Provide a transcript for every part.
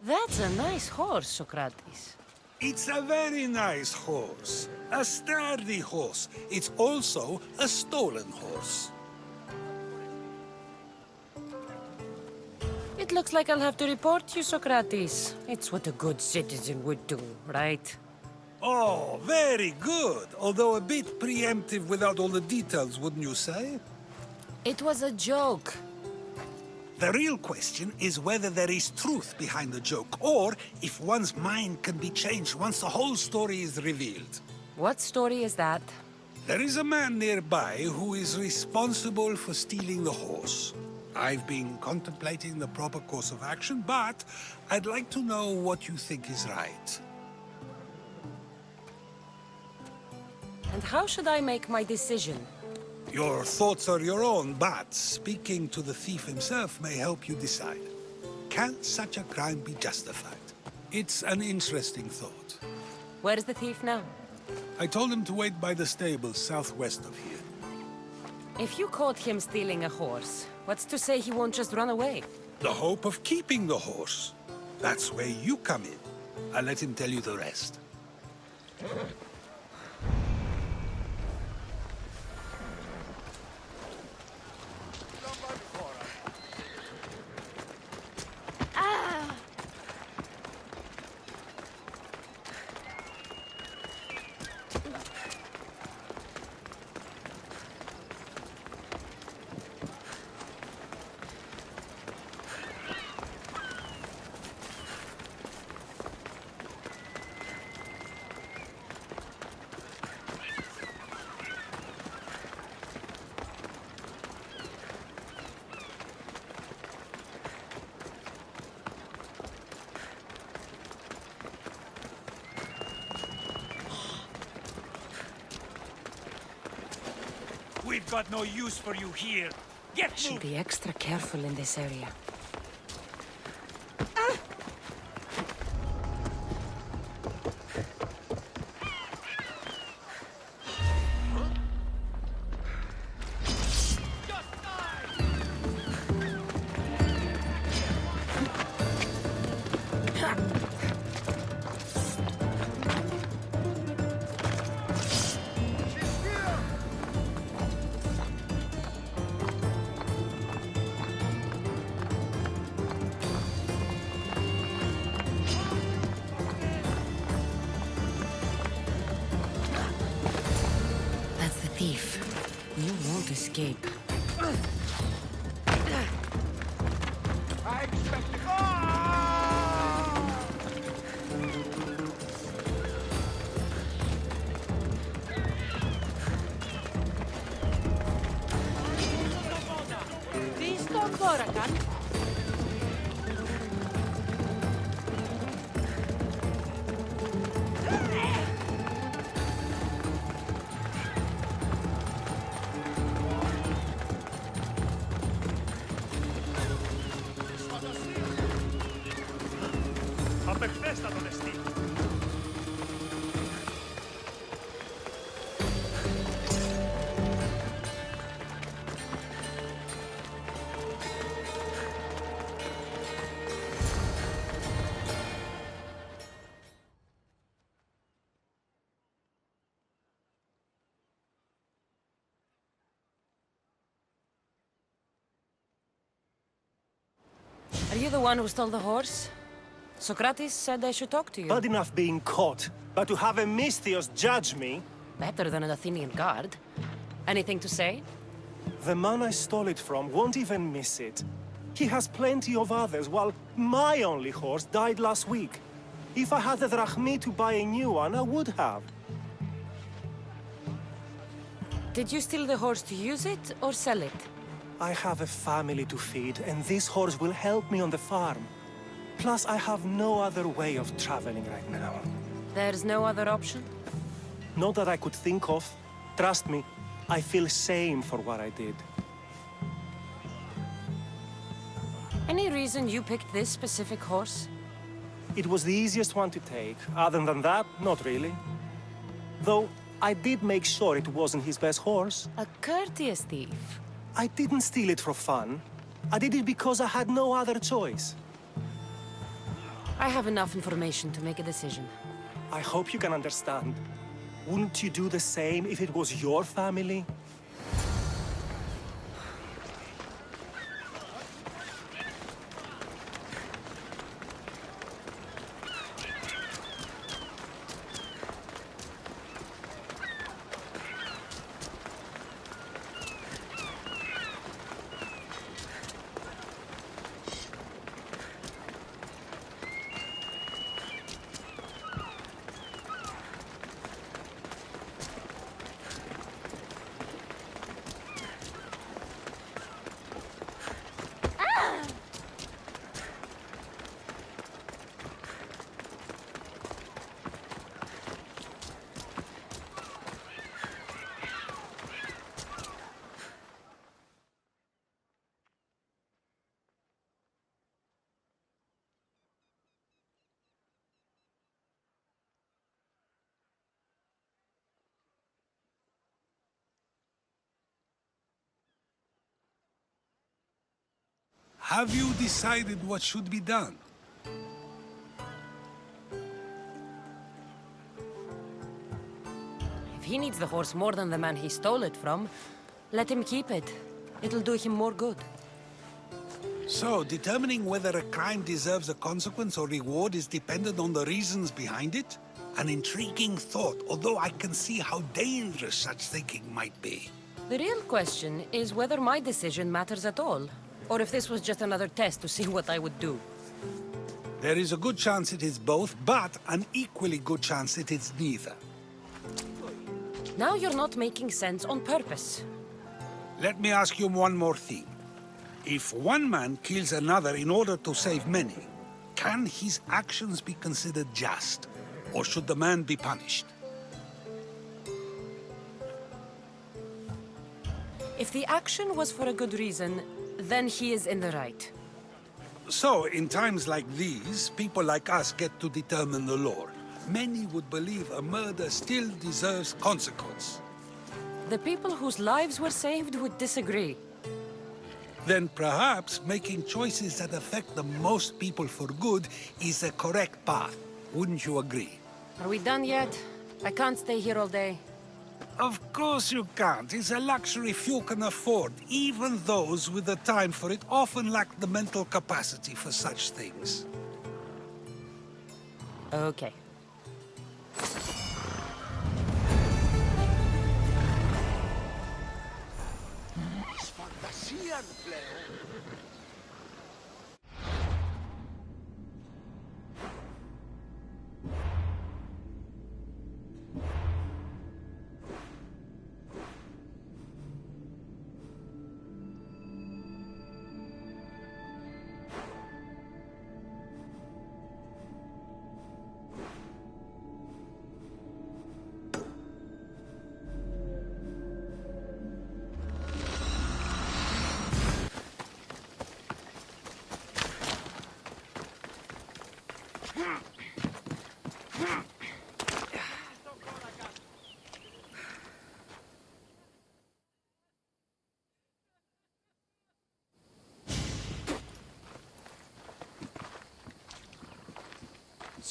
That's a nice horse, Sokrates. It's a very nice horse. A sturdy horse. It's also a stolen horse. It looks like I'll have to report you, Sokrates. It's what a good citizen would do, right? Oh, very good. Although a bit preemptive without all the details, wouldn't you say? It was a joke. The real question is whether there is truth behind the joke, or if one's mind can be changed once the whole story is revealed. What story is that? There is a man nearby who is responsible for stealing the horse. I've been contemplating the proper course of action, but I'd like to know what you think is right. And how should I make my decision? Your thoughts are your own, but speaking to the thief himself may help you decide. Can such a crime be justified? It's an interesting thought. Where is the thief now? I told him to wait by the stables southwest of here. If you caught him stealing a horse, what's to say he won't just run away? The hope of keeping the horse. That's where you come in. I'll let him tell you the rest. We've got no use for you here. Get Should moving! be extra careful in this area. Thief. You won't escape. I expect it. Τι στον κόρακαν? Απεχθέστατον εστί. Are you the one who stole the horse? Sokrates said I should talk to you. Bad enough being caught, but to have a Misthios judge me? Better than an Athenian guard. Anything to say? The man I stole it from won't even miss it. He has plenty of others, while my only horse died last week. If I had the drachmi to buy a new one, I would have. Did you steal the horse to use it, or sell it? I have a family to feed, and this horse will help me on the farm. Plus, I have no other way of traveling right now. There's no other option? Not that I could think of. Trust me, I feel shame for what I did. Any reason you picked this specific horse? It was the easiest one to take. Other than that, not really. Though, I did make sure it wasn't his best horse. A courteous thief. I didn't steal it for fun. I did it because I had no other choice. I have enough information to make a decision. I hope you can understand. Wouldn't you do the same if it was your family? Have you decided what should be done? If he needs the horse more than the man he stole it from, let him keep it. It'll do him more good. So, determining whether a crime deserves a consequence or reward is dependent on the reasons behind it? An intriguing thought, although I can see how dangerous such thinking might be. The real question is whether my decision matters at all, or if this was just another test to see what I would do. There is a good chance it is both, but an equally good chance it is neither. Now you're not making sense on purpose. Let me ask you one more thing. If one man kills another in order to save many, can his actions be considered just? Or should the man be punished? If the action was for a good reason, then he is in the right. So, in times like these, people like us get to determine the law. Many would believe a murder still deserves consequence. The people whose lives were saved would disagree. Then perhaps making choices that affect the most people for good is a correct path. Wouldn't you agree? Are we done yet? I can't stay here all day. Of course you can't. It's a luxury few can afford. Even those with the time for it often lack the mental capacity for such things. Okay.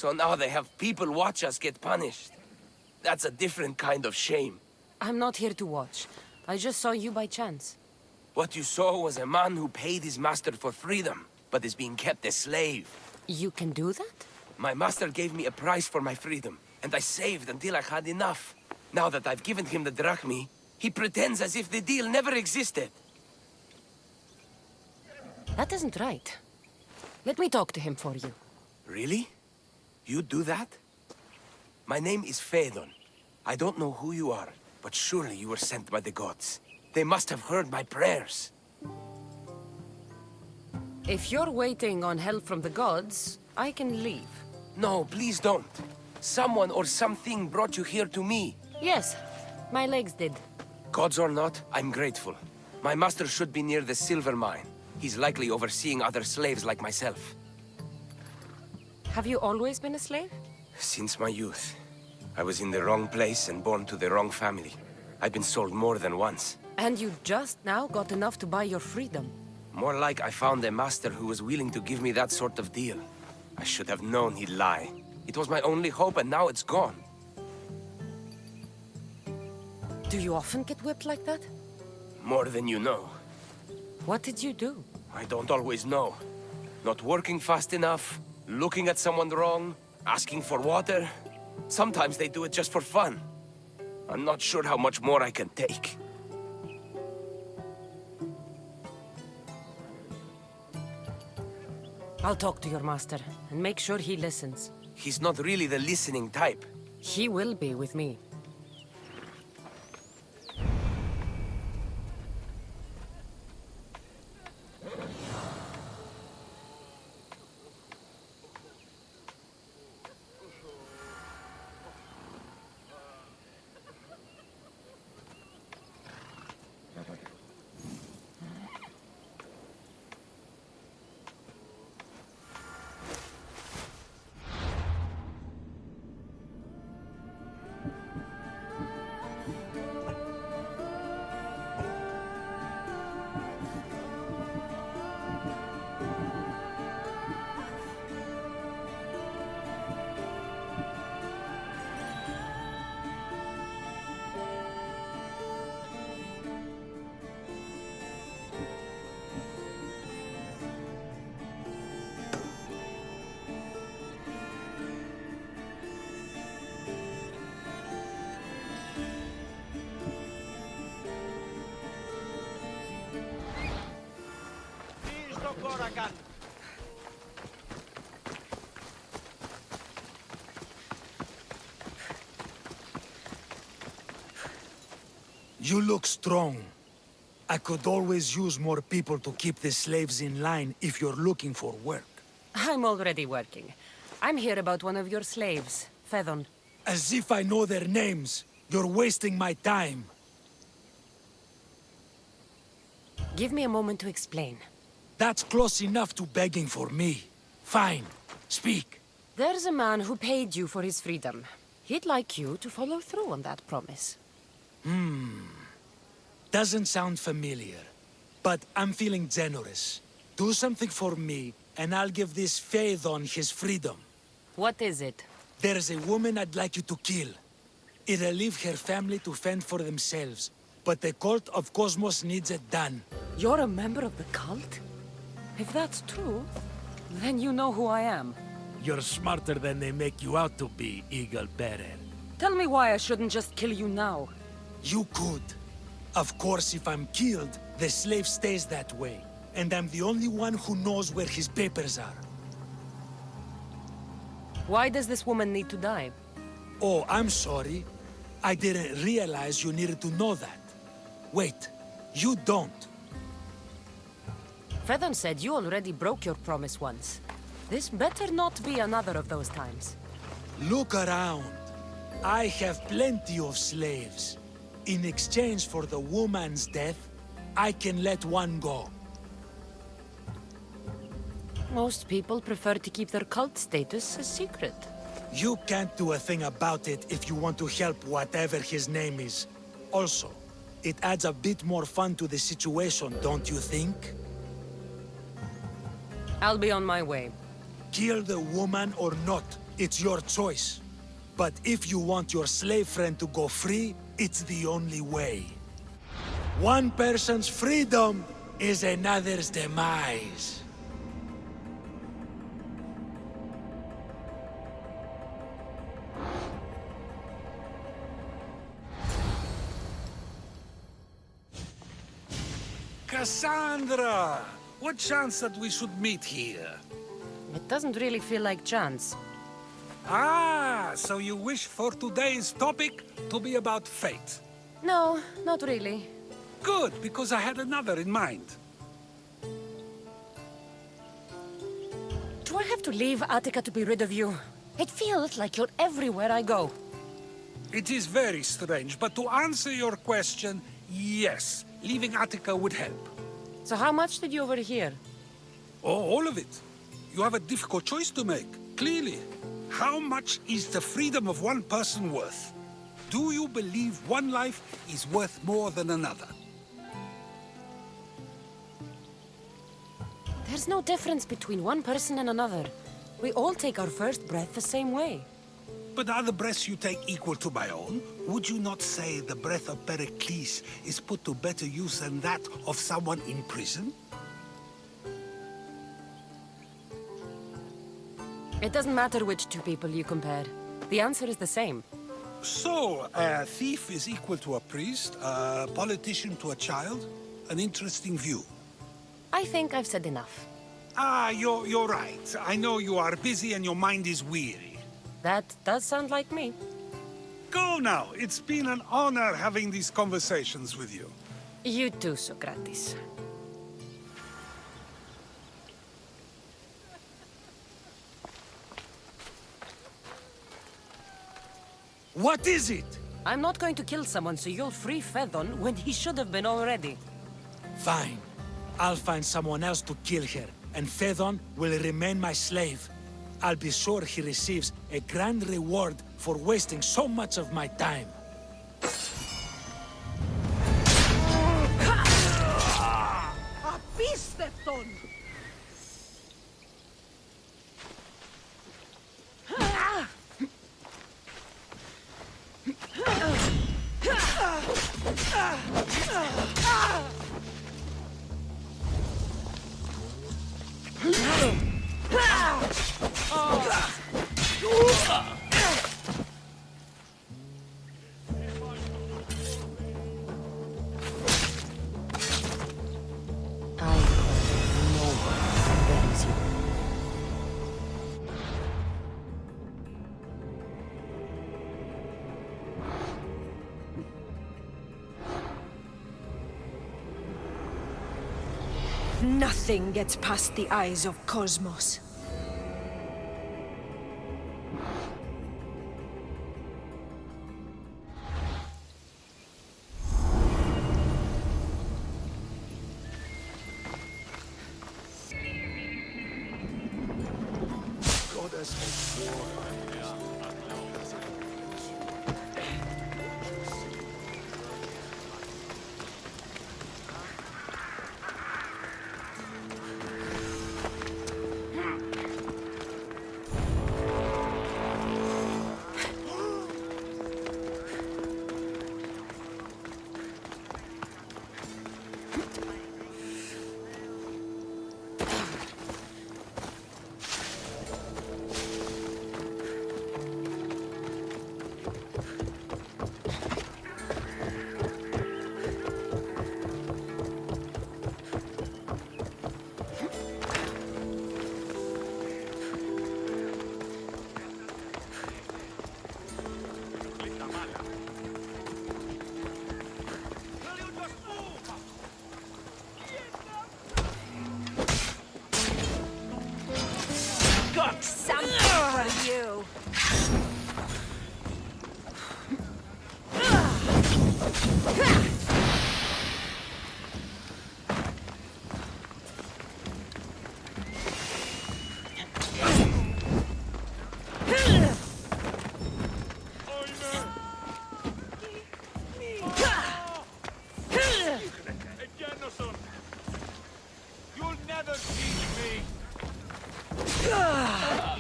So now they have people watch us get punished. That's a different kind of shame. I'm not here to watch. I just saw you by chance. What you saw was a man who paid his master for freedom, but is being kept a slave. You can do that? My master gave me a price for my freedom, and I saved until I had enough. Now that I've given him the drachmi, he pretends as if the deal never existed. That isn't right. Let me talk to him for you. Really? You do that? My name is Phaedon. I don't know who you are, but surely you were sent by the gods. They must have heard my prayers. If you're waiting on help from the gods, I can leave. No, please don't. Someone or something brought you here to me. Yes, my legs did. Gods or not, I'm grateful. My master should be near the silver mine. He's likely overseeing other slaves like myself. Have you always been a slave? Since my youth. I was in the wrong place and born to the wrong family. I've been sold more than once. And you just now got enough to buy your freedom. More like I found a master who was willing to give me that sort of deal. I should have known he'd lie. It was my only hope, and now it's gone. Do you often get whipped like that? More than you know. What did you do? I don't always know. Not working fast enough, looking at someone wrong, asking for water. Sometimes they do it just for fun. I'm not sure how much more I can take. I'll talk to your master, and make sure he listens. He's not really the listening type. He will be with me. You look strong. I could always use more people to keep the slaves in line if you're looking for work. I'm already working. I'm here about one of your slaves, Fedon. As if I know their names. You're wasting my time. Give me a moment to explain. That's close enough to begging for me. Fine. Speak. There's a man who paid you for his freedom. He'd like you to follow through on that promise. Doesn't sound familiar. But I'm feeling generous. Do something for me, and I'll give this Phaedon his freedom. What is it? There's a woman I'd like you to kill. It'll leave her family to fend for themselves. But the cult of Cosmos needs it done. You're a member of the cult? If that's true, then you know who I am. You're smarter than they make you out to be, Eagle Bearer. Tell me why I shouldn't just kill you now. You could. Of course, if I'm killed, the slave stays that way. And I'm the only one who knows where his papers are. Why does this woman need to die? Oh, I'm sorry. I didn't realize you needed to know that. Wait, you don't. Fedon said you already broke your promise once. This better not be another of those times. Look around. I have plenty of slaves. In exchange for the woman's death, I can let one go. Most people prefer to keep their cult status a secret. You can't do a thing about it if you want to help whatever his name is. Also, it adds a bit more fun to the situation, don't you think? I'll be on my way. Kill the woman or not, it's your choice. But if you want your slave friend to go free, it's the only way. One person's freedom is another's demise. Cassandra! What chance that we should meet here? It doesn't really feel like chance. Ah, so you wish for today's topic to be about fate. No, not really. Good, because I had another in mind. Do I have to leave Attica to be rid of you? It feels like you're everywhere I go. It is very strange, but to answer your question, yes, leaving Attica would help. So how much did you overhear? Oh, all of it. You have a difficult choice to make, clearly. How much is the freedom of one person worth? Do you believe one life is worth more than another? There's no difference between one person and another. We all take our first breath the same way. But are the breaths you take equal to my own? Would you not say the breath of Pericles is put to better use than that of someone in prison? It doesn't matter which two people you compare. The answer is the same. So, a thief is equal to a priest, a politician to a child? An interesting view. I think I've said enough. You're right. I know you are busy and your mind is weary. That does sound like me. Go now. It's been an honor having these conversations with you. You too, Sokrates. What is it? I'm not going to kill someone so you'll free Fedon when he should have been already. Fine. I'll find someone else to kill her, and Fedon will remain my slave. I'll be sure he receives a grand reward for wasting so much of my time. Απίστευτον! Nothing gets past the eyes of Cosmos. Got something for you! You'll never teach me!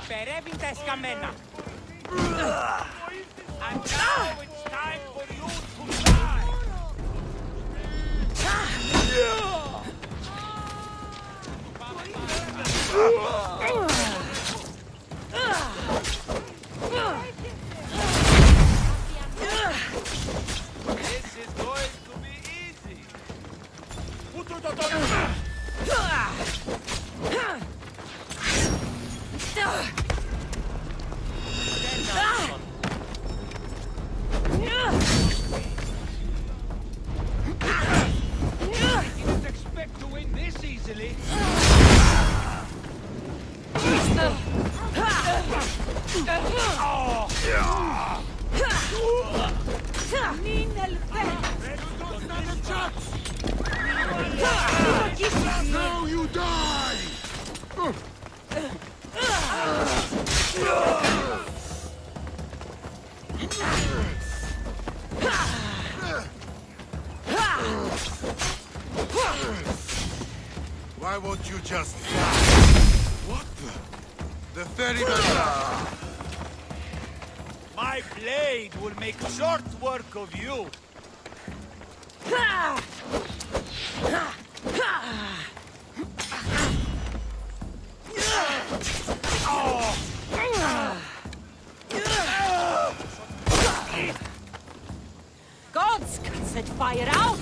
Υπερεύει τα εσκαμμένα. And now it's time for you to die! This is going to be easy! I didn't expect to win this easily! Μην ελπέ! Not a chance! Now you die! Why won't you just die? What the ferryman? My blade will make short work of you. Gods can set fire out!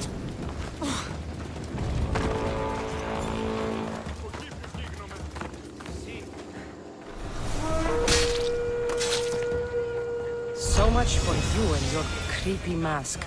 So much for you and your creepy mask.